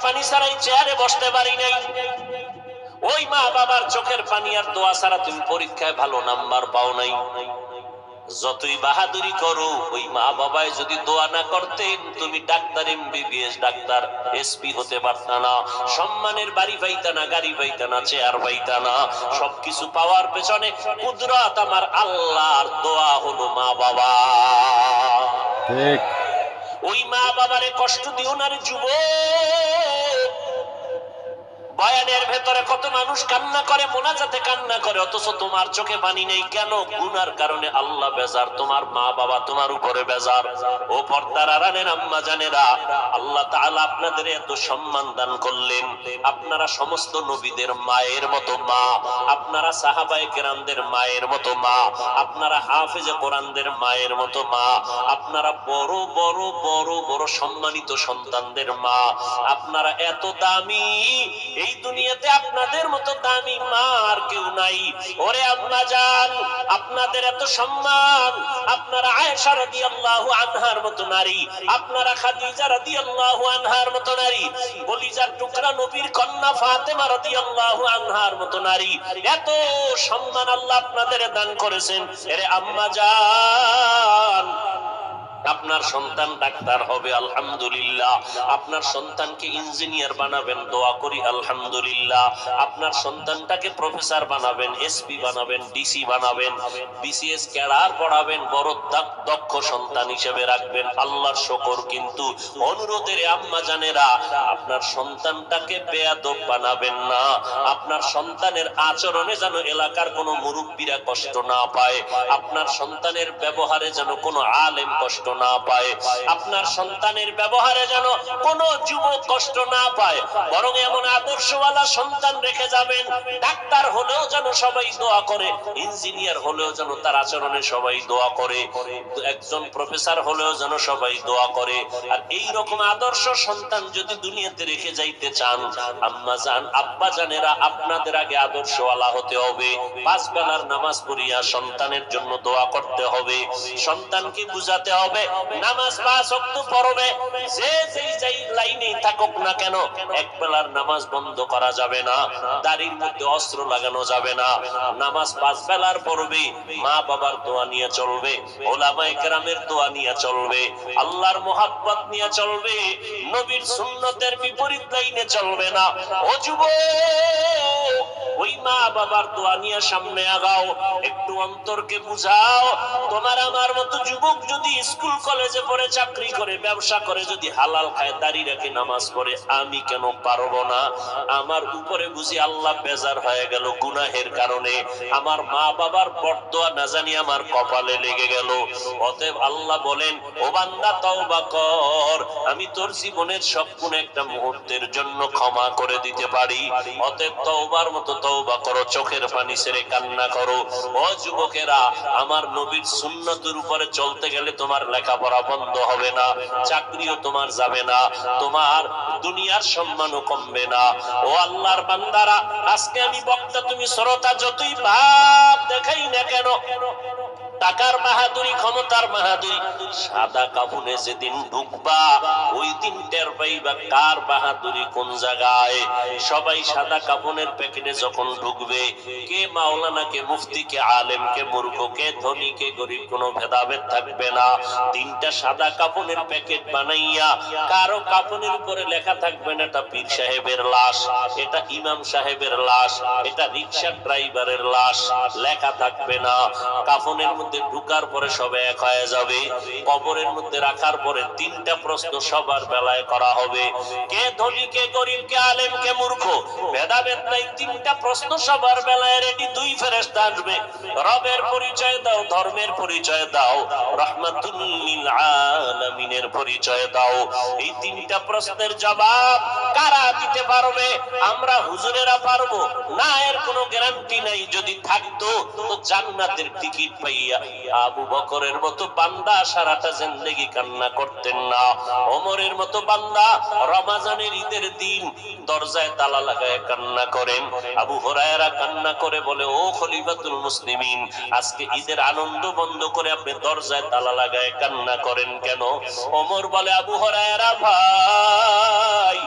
পানি ছাড়াই চেয়ারে বসতে পারি নাই। ওই মা বাবার চোখের পানি আর দোয়া ছাড়া তুমি পরীক্ষায় ভালো নাম্বার পাও নাই। যতই বাহাদুরি করো, ওই মা বাবায় যদি দোয়া না করতেন, তুমি ডাক্তার, এমবিবিএস ডাক্তার, এসপি হতে পারতা না, সম্মানের বাড়ি পাইতা না, গাড়ি পাইতা না, চেয়ার পাইতা না। সবকিছু পাওয়ার পেছনে কুদরত আমার আল্লাহর, দোয়া হলো মা বাবা। ঠিক। ওই মা বাবারে কষ্ট দিও না রে যুবক। বয়ানের ভেতরে কত মানুষ কান্না করে, মোনাজাতে কান্না করে, অথচ তোমার চোখে পানি নেই কেন? গুনার কারণে আল্লাহ বেজার, তোমার মা বাবা তোমার উপরে বেজার। ও পর্দার আড়ালের আম্মা জানেরা, আল্লাহ তাআলা আপনাদের এত সম্মান দান করলেন। আপনারা সমস্ত নবীদের মায়ের মতো মা, আপনারা সাহাবায়ে কেরামদের মায়ের মতো মা, আপনারা হাফেজে কোরআনদের মায়ের মতো মা, আপনারা বড় বড় বড় বড় সম্মানিত সন্তানদের মা, আপনারা এত দামি। এই দুনিয়াতে আপনাদের মতো দামি মা আর কেউ নাই। ওরে আম্মা জান, আপনাদের এত সম্মান। আপনারা আয়েশা রাদিয়াল্লাহু আনহার মতো নারী, আপনারা খাদিজা রাদিয়াল্লাহু আনহার মতো নারী, কলিজার টুকরা নবীর কন্যা ফাতেমা রাদিয়াল্লাহু আনহার মতো নারী। এত সম্মান আল্লাহ আপনাদের দান করেছেন। এরে আম্মা জান, আপনার সন্তান ডাক্তার হবে, আলহামদুলিল্লাহ। আপনার সন্তানকে ইঞ্জিনিয়ার বানাবেন, দোয়া করি আলহামদুলিল্লাহ। আপনার সন্তানটাকে প্রফেসর বানাবেন, এসপি বানাবেন, ডিসি বানাবেন, বিসিএস ক্যাডার পড়াবেন, বড় দক্ষ সন্তান হিসেবে রাখবেন, আল্লাহর শুকর। কিন্তু অনুরোধের আম্মা জানেরা, আপনার সন্তানটাকে বেয়াদব বানাবেন না। আপনার সন্তানের আচরণে যেন এলাকার কোনো মুরব্বীরা কষ্ট না পায়, আপনার সন্তানের ব্যবহারে যেন কোনো আলেম কষ্ট না পায়, আপনার সন্তানের ব্যবহারে যেন কোনো যুবক কষ্ট না পায়। বরং এমন আদর্শওয়ালা সন্তান রেখে যাবেন, ডাক্তার হলেও যেন সবাই দোয়া করে, ইঞ্জিনিয়ার হলেও যেন তার আচরণে সবাই দোয়া করে, একজন প্রফেসর হলেও যেন সবাই দোয়া করে। আর এই রকম আদর্শ সন্তান যদি দুনিয়াতে রেখে যাইতে চান, আম্মা জান, আব্বা জানেরা, আপনাদের আগে আদর্শওয়ালা হতে হবে। 5 বেলার নামাজ পড়িয়া সন্তানের জন্য দোয়া করতে হবে, সন্তানকে বুঝাতে হবে নামাজ 5 ওয়াক্ত পড়বে। যে যেই লাইনে থাকুক না কেন, এক বেলার নামাজ বন্ধ করা যাবে না, দাড়ির মধ্যে অস্ত্র লাগানো যাবে না, নামাজ 5 বেলার পড়বে। মা বাবার দোয়া নিয়ে চলবে, ওলামায়ে কেরামের দোয়া নিয়ে চলবে, আল্লাহর মোহাব্বত নিয়ে চলবে, নবীর সুন্নতের বিপরীত লাইনে চলবে না। ও যুবক, ওই মা বাবার দোয়া নিয়ে সামনে আগাও, একটু অন্তরকে বুঝাও। তোমার আমার মতো যুবক যদি স্কুল কলেজে পড়ে, চাকরি করে, ব্যবসা করে, যদি হালাল খায়, দাড়ি রাখে, নামাজ পড়ে, আমি কেন পারবো না? আমার উপরে বুঝি আল্লাহ বেজার হয়ে গেল গুনাহের কারণে, আমার মা বাবার বরদোয়া না জানি আমার কপালে লেগে গেল। অতএব আল্লাহ বলেন, ও বান্দা তওবা কর, আমি তোর জীবনের সব গুনাহ একটা মুহূর্তের জন্য ক্ষমা করে দিতে পারি। অতএব তওবার মতো তওবা করো, চোখের পানি ছেড়ে কান্না করো। ও যুবকেরা, আমার নবীর সুন্নতের উপরে চলতে গেলে তোমার লেখাপড়া বন্ধ হবে না, চাকরিও তোমার যাবে না, তোমার দুনিয়ার সম্মানও কমবে না। ও আল্লাহর বান্দারা, আজকে আমি বক্তা, তুমি শ্রোতা, যতই ভাব দেখাই না কেন, টাকার বাহাদুরি, ক্ষমতার বাহাদুরি, সাদা কাফনে যেদিন ঢুকবা, ওই দিন টের পাইবা কার বাহাদুরি কোন জায়গায়। সবাই সাদা কাফনের প্যাকেটে যখন ঢুকবে, কে মাওলানা, কে মুফতি, কে আলেম, কে মূর্খ, কে ধনী, কে গরিব, কোনো ভেদাভেদ থাকবে না। 3টা সাদা কাফনের প্যাকেট বানাইয়া, কারো কাফনের উপরে লেখা থাকবে না এটা পীর সাহেবের লাশ, এটা ইমাম সাহেবের লাশ, এটা রিকশার ড্রাইভারের লাশ, লেখা থাকবে না। কাফনের মধ্যে ঢুকার পরে সব এক হয়ে যাবে, কবরের মধ্যে রাখার পরে 3টা প্রশ্ন সবার বেলায় করা হবে, কে ধনী, কে গরিব, কে আলেম, কে মূর্খ, ভেদাভেদ নাই। 3টা প্রশ্ন সবার বেলায় রেডি। 2 ফেরেশতা আসবে, রবের পরিচয় দাও, ধর্মের পরিচয় দাও, রাহমাতুল লিল আলামিনের পরিচয় দাও। এই 3টা প্রশ্নের জবাব কারা দিতে পারবে? আমরা হুজুরেরা পারবো না, এর কোনো গ্যারান্টি নাই। যদি থাকতো তো জান্নাতের টিকিট পাইয়া আবু বকরের মতো বান্দা সারাটা জিন্দেগি কান্না করতেন না। ওমরের মতো বান্দা রমজানের ঈদের দিন দরজায় তালা লাগায় কান্না করেন। আবু হুরায়রা কান্না করে বলে, ও খলিফাতুল মুসলিমিন, আজকে ঈদের আনন্দ বন্ধ করে আপনি দরজায় তালা লাগায় কান্না করেন কেন? ওমর বলে, আবু হুরায়রা ভাই,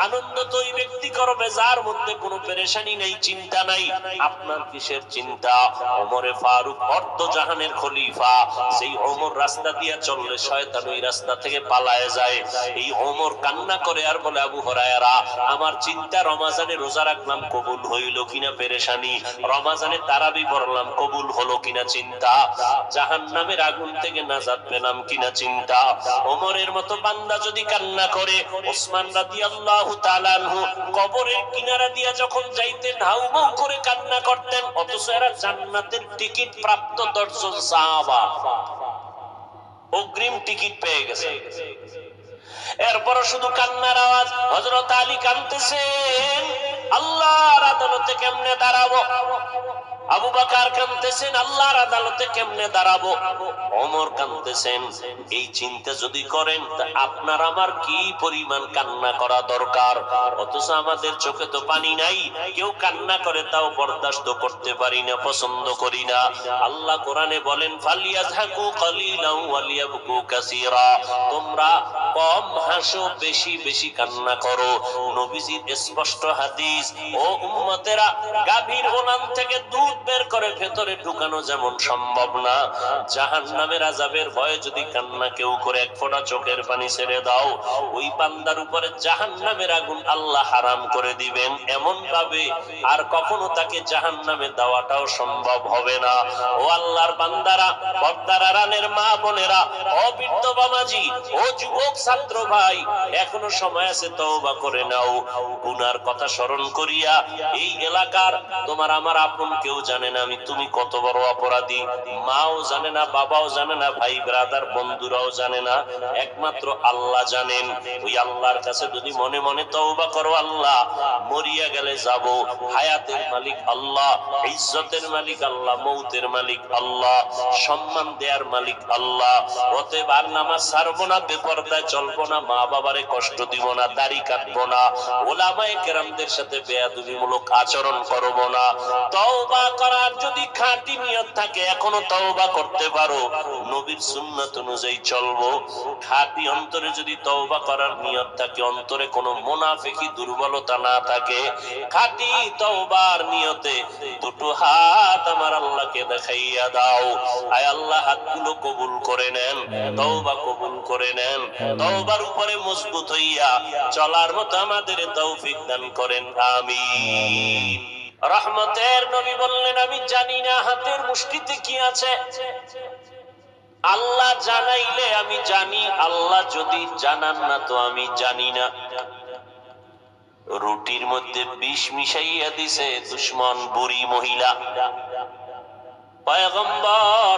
আনন্দ তো ওই ব্যক্তি করবে যার মধ্যে কোনো পেরেশানি নেই, চিন্তা নাই। আপনার কিসের চিন্তা? ওমরে ফারুক অর্ধ জাহানের খলিফা, সেই ওমর রাস্তা দিয়ে চললে শয়তান ওই রাস্তা থেকে পালায় যায়। এই ওমর কান্না করে আর বলে, আবু হুরায়রা, আমার চিন্তা রমজানে রোজা রাখলাম কবুল হইল কিনা পেরেশানি, রমজানে তারাবি পড়লাম কবুল হলো কিনা চিন্তা, জাহান্নামের আগুন থেকে নাজাত পেলাম কিনা চিন্তা। ওমরের মতো বান্দা যদি কান্না করে, ওসমান রাদিয়াল্লাহু তাআলা আনহু কবরের কিনারা দিয়া যখন যাইতেন হাউমাউ করে কান্না করতেন, অথচ এরা জান্নাতের টিকিট প্রাপ্ত 10 জন সাহাবা অগ্রিম টিকিট পেয়ে গেছে। এরপর শুধু কান্নার আওয়াজ। হযরত আলী কাঁদতেছেন, আল্লাহর আদালতে কেমনে দাঁড়াবো? আবু বকর কাঁদতেছেন, আল্লাহর আদালতে কেমনে দাঁড়াবো? ওমর কাঁদতেছেন। এই চিন্তা যদি করেন তা আপনার আমার কি পরিমাণ কান্না করা দরকার। অথচ আমাদের চোখে তো পানি নাই, কেউ কান্না করে তাও বরদাস্ত করতে পারি না, পছন্দ করি না। আল্লাহ কোরআনে বলেন, ফালিয়াযহাকু কালিলান ওয়ালিয়াবকু কাসীরা, তোমরা কম হাসো, বেশি বেশি কান্না করো। নবীজির স্পষ্ট হাদিস, ও উম্মতেরা, গাভীর ওলান থেকে দুধ বের করে ভেতরে ঢুকানো যেমন সম্ভব না, জাহান্নামের আযাবের ভয়ে যদি কান্না কেউ করে এক ফোঁটা চোখের পানি ছেড়ে দাও, ওই বান্দার উপরে জাহান্নামের আগুন আল্লাহ হারাম করে দিবেন এমন ভাবে আর কখনো তাকে জাহান্নামে দেওয়াটাও সম্ভব হবে না। ও আল্লাহর বান্দারা, পর্দার আড়ালের মা বোনেরা, ও বৃদ্ধ বাবাজি, ও যুবক ছাত্র ভাই, এখনো সময় আছে, তওবা করে নাও। গুনার কথা স্মরণ করিয়া, এই এলাকার তোমার আমার আপন কেউ জানে না আমি তুমি কত বড় অপরাধী, মাও জানে না, বাবাও জানে না, ভাই ব্রাদার বন্ধুরাও জানে না, একমাত্র আল্লাহ জানেন। ওই আল্লাহর কাছে যদি মনে মনে তওবা করো, আল্লাহ, মরিয়া গেলে যাব, হায়াতের মালিক আল্লাহ, ইজ্জতের মালিক আল্লাহ, মৌতের মালিক আল্লাহ, সম্মান দেয়ার মালিক আল্লাহ। অতএব আর নামাজ ছাড়বো না, বেপরদায় চলবো না, মা বাবারে কষ্ট দিব না, দাড়ি কাটবো না, ওলামায়ে কেরামদের সাথে বেয়াদবিমূলক আচরণ করব না। তওবা করার যদি খাঁটি নিয়ত থাকে, এখনো তওবা করতে পারো, নবীর সুন্নাত অনুযায়ী চলবো। খাঁটি অন্তরে যদি তওবা করার নিয়ত থাকে, অন্তরে কোনো মুনাফিকি দুর্বলতা না থাকে, খাঁটি তওবার নিয়তে দুটো হাত আমার আল্লাহকে দেখাইয়া দাও। আয় আল্লাহ, হাতগুলো কবুল করে নেন, তওবা কবুল করে নেন, তওবার উপরে মজবুত হইয়া চলার মতো আমাদের তৌফিক দান করেন, আমিন। রহমতের নবী বললেন, আমি জানি না হাতের মুষ্টিতে কি আছে, আল্লাহ জানাইলে আমি জানি, আল্লাহ যদি জানান না তো আমি জানি না। রুটির মধ্যে বিষ মিশাইয়া দিছে দুশমন বুড়ি মহিলা। পয়গম্বর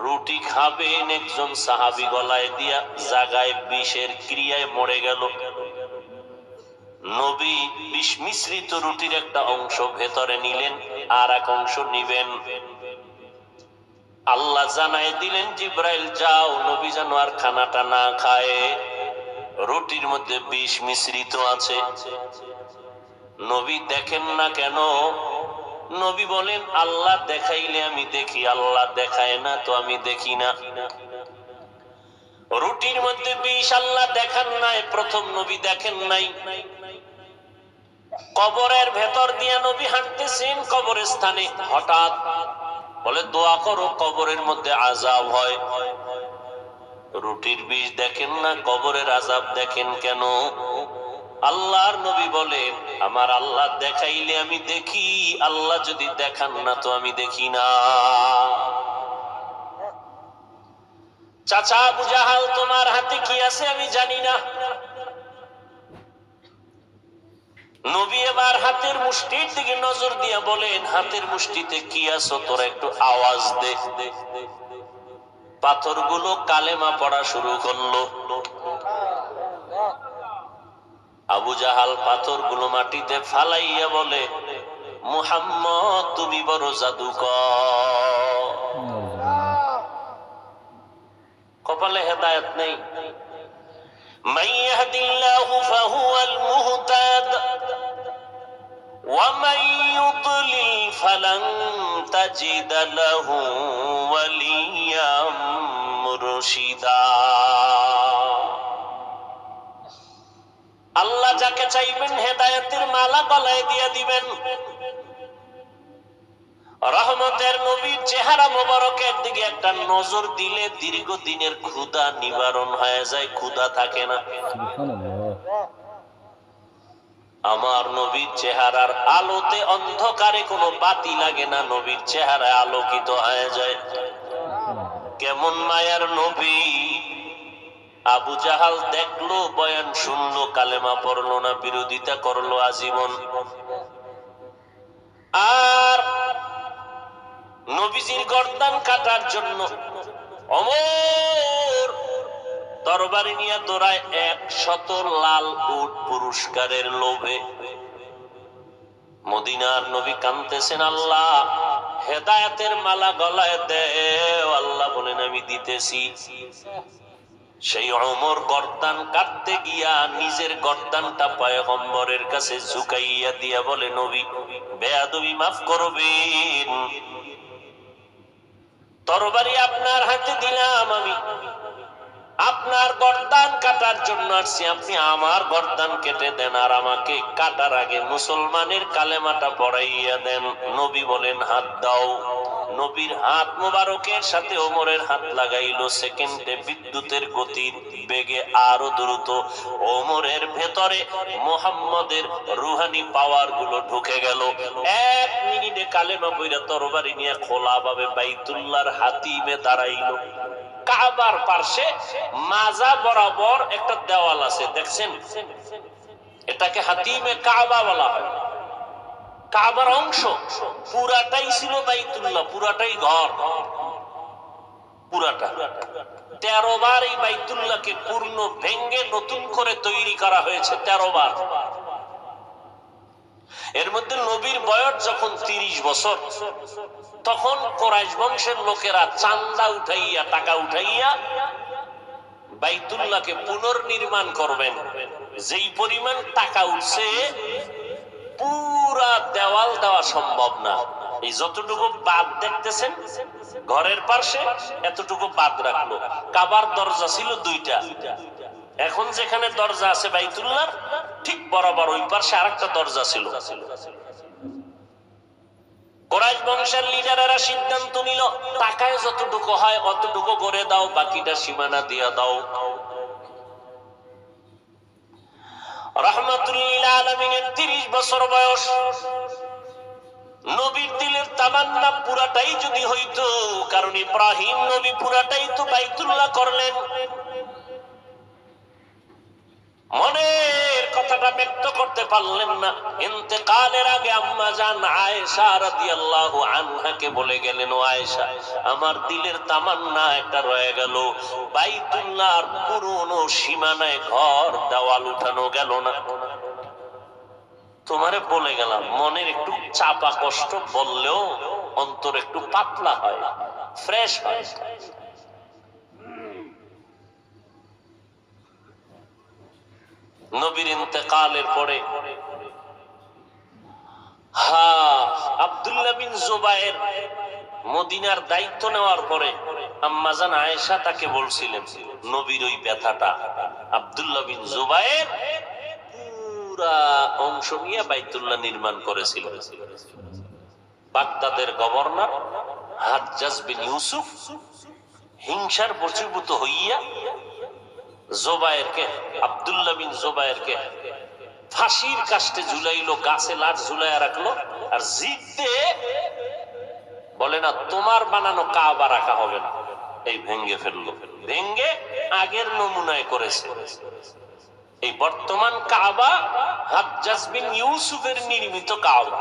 রুটি খাবেন, একজন সাহাবী গলায় দিয়া জাগায় বিষের ক্রিয়ায় মরে গেল। নবী বিষ মিশ্রিত রুটির একটা অংশ ভেতরে নিলেন, আর এক অংশ নিবেন। আল্লাহ জানায় দিলেন, জিব্রাইল যাও, নবী যেন আর খানাটা না খায়, রুটির মধ্যে বিষ মিশ্রিত আছে। নবী দেখেন না কেন? নবী বলেন, আল্লাহ দেখাইলে আমি দেখি, আল্লাহ দেখায় না তো আমি দেখি না। রুটির মধ্যে বিষ আল্লাহ দেখান নাই, প্রথম নবী দেখেন নাই। কবরের ভেতর দিয়া নবী হাঁটতেছেন, কবরের স্থানে হঠাৎ বলে, দোয়া করো কবরের মধ্যে আযাব হয়। রুটির বিষ দেখেন না, কবরের আযাব দেখেন কেন? আল্লাহর নবী বলেন, আমার আল্লাহ দেখাইলে আমি দেখি, আল্লাহ যদি দেখান না তো আমি দেখি না। চাচা আবু জাহাল, তোমার হাতে কি আছে আমি জানি না। নবী এবার হাতের মুষ্টির দিকে নজর দিয়া বলেন, হাতের মুষ্টিতে কি আছে তোরা একটু আওয়াজ দে। পাথরগুলো কালেমা পড়া শুরু করলো। আবু জাহাল পাথরগুলো মাটিতে ফালাইয়া বলে, মুহাম্মদ তুমি বড় জাদুকর। কপালে হেদায়েত নেই। মান ইয়াহদিল্লাহু ফাহুয়াল মুহতাদ ওয়া মান ইউদ্লিল ফালান তাজিদ লাহু ওয়ালিয়াম মুরশিদা। আল্লাহ যাকে চাইবেন হেদায়েতের মালা গলায় দিয়ে দিবেন। রহমতের নবীর চেহারা মোবারকের দিকে একটা নজর দিলে দীর্ঘদিনের ক্ষুধা নিবারণ হয়ে যায়, ক্ষুধা থাকে না। আমার নবীর চেহারার আলোতে অন্ধকারে কোনো বাতি লাগে না, নবীর চেহারায় আলোকিত হয়ে যায়। কেমন মায়ার নবী! আবু জাহাল দেখলো, বয়ান শুনলো, কালেমা পড়লো না, বিরোধিতা করলো আজীবন। আর নবীজির গর্দান কাটার জন্য ওমর তরবারি নিয়ে দৌড়ায় 100 লাল উট পুরস্কারের লোভে। মদিনার নবী কাঁদতেছেন, আল্লাহ হেদায়েতের মালা গলায় দেও। আল্লাহ বলেন আমি দিতেছি। সেই ওমর গর্দান কাটতে গিয়া নিজের গর্দানটা পয়গম্বরের কাছে ঝুঁকাইয়া দিয়া বলে, নবী বেয়াদবি মাফ করবেন, তরবারি আপনার হাতে দিলাম, আমি আপনার গর্দান কাটার জন্য আসছি, আপনি আমার গর্দান কেটে দেন, আর আমাকে কাটার আগে মুসলমানের কালেমাটা পড়াইয়া দেন। নবী বলেন হাত দাও। নবীর হাত মোবারকের সাথে ওমরের হাত লাগাইলো। সেকেন্ডে বিদ্যুতের গতির বেগে আরো দ্রুত ওমরের ভেতরে মুহাম্মদের রুহানি পাওয়ার গুলো ঢুকে গেল। 1 মিনিটে কালেমা পড়া তরবারি নিয়ে খোলাভাবে বাইতুল্লাহর হাতিমে দাঁড়াইলো। কাবার পাশে মাজা বরাবর একটা দেওয়াল আছে, দেখছেন? এটাকে হাতিমে কাবা বলা হয়। কাবার অংশ পুরাটাই ছিল বাইতুল্লাহ, পুরাটাই ঘর, পুরাটা। 13 বার এই বাইতুল্লাহকে পূর্ণ ভেঙ্গে নতুন করে তৈরি করা হয়েছে, 13 বার। এর মধ্যে নবীর বয়স যখন 30 বছর, তখন কুরাইশ বংশের লোকেরা চান্দা উঠাইয়া, টাকা উঠাইয়া বাইতুল্লাহকে পুনর্নির্মাণ করবেন। যেই পরিমাণ টাকা উঠছে পুরা দেওয়াল দেওয়া সম্ভব না। এই যতটুকু বাদ দেখতেছেন ঘরের পাশে, এতটুকু বাদ রাখলো। কাবার দরজা ছিল 2টা, এখন যেখানে দরজা আছে বাইতুল্লাহর ঠিক বরাবর ওই পাশে আরেকটা দরজা ছিল। কুরাইশ বংশের লিডারেরা সিদ্ধান্ত নিল, টাকায় যতটুকু হয় অতটুকু করে দাও, বাকিটা সীমানা দিয়া দাও। রাহমাতুল লিল আলামিনের 30 বছর বয়স। নবীর দিলের তামান্না পুরাটাই যদি হইতো, কারণ ইব্রাহিম নবী পুরাটাই তো বাইতুল্লাহ করলেন। মনের কথাটা ব্যক্ত করতে পারলেন না। ইন্তেকালের আগে আম্মা জান আয়েশা রাদিয়াল্লাহু আনহাকে বলে গেলেন, ও আয়েশা, আমার দিলের তামান্না একটা রয়ে গেল, বাইতুল্লাহর পুরনো সীমানায় ঘর দেওয়াল উঠানো গেল না। তোমারে বলে গেলাম, মনের একটু চাপা কষ্ট বললেও অন্তর একটু পাতলা হয়, ফ্রেশ হয়। নবীর ইন্তেকালের পরে আব্দুল্লাহ বিন জুবায়ের মদিনার দায়িত্ব নেওয়ার পরে আম্মা জান আয়েশা তাকে বলছিলেন নবীর ওই ব্যথাটা। আব্দুল্লাহ বিন জুবায়ের পুরা অংশ নিয়ে বাইতুল্লাহ নির্মাণ করেছিল। বাগদাদের গভর্নর হাজ্জাজ বিন ইউসুফ হিংসার বশীভূত হইয়া জুবায়েরকে, আব্দুল্লাহ বিন জুবায়েরকে ফাঁসির কাস্টে ঝুলাইলো, গাছে লাঠ ঝুলাইয়া রাখলো, আর জিদে বলে না তোমার বানানো কাবা রাখা হবে না, এই ভেঙ্গে ফেললো। ভেঙ্গে আগের নমুনায় করেছে। এই বর্তমান কাবা হাজ্জাজ বিন ইউসুফের নির্মিত কাবা।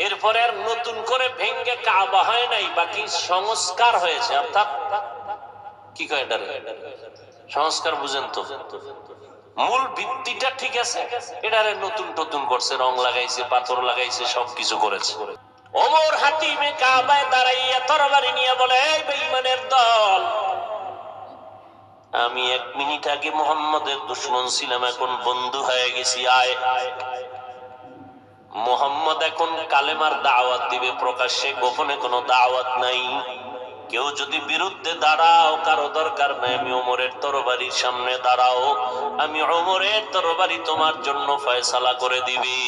এরপরে আর নতুন করে ভেঙ্গে কাবা হয় নাই, বাকি সংস্কার হয়েছে। অর্থাৎ কি কয় এটা, সংস্কার বুঝেন তো? মূল ভিত্তিটা ঠিক আছে, এটারে নতুন নতুন করছে, রং লাগাইছে, পাথর লাগাইছে, সবকিছু করেছে। ওমর হাতিমে কাবায় দাঁড়াইয়া তরবারি নিয়ে বলে, এই বেঈমানের দল, আমি 1 মিনিট আগে মুহাম্মদের দুশমন ছিলাম, এখন বন্ধু হয়ে গেছি। আয়, মুহাম্মদ এখন কালেমার দাওয়াত দিবে প্রকাশ্যে, গোপনে কোনো দাওয়াত নাই। কেউ যদি বিরুদ্ধে দাঁড়াও, কারো দরকার নাই, আমি ওমরের তরবারির সামনে দাঁড়াও, আমি ওমরের তরবারি তোমার জন্য ফয়সালা করে দিবি।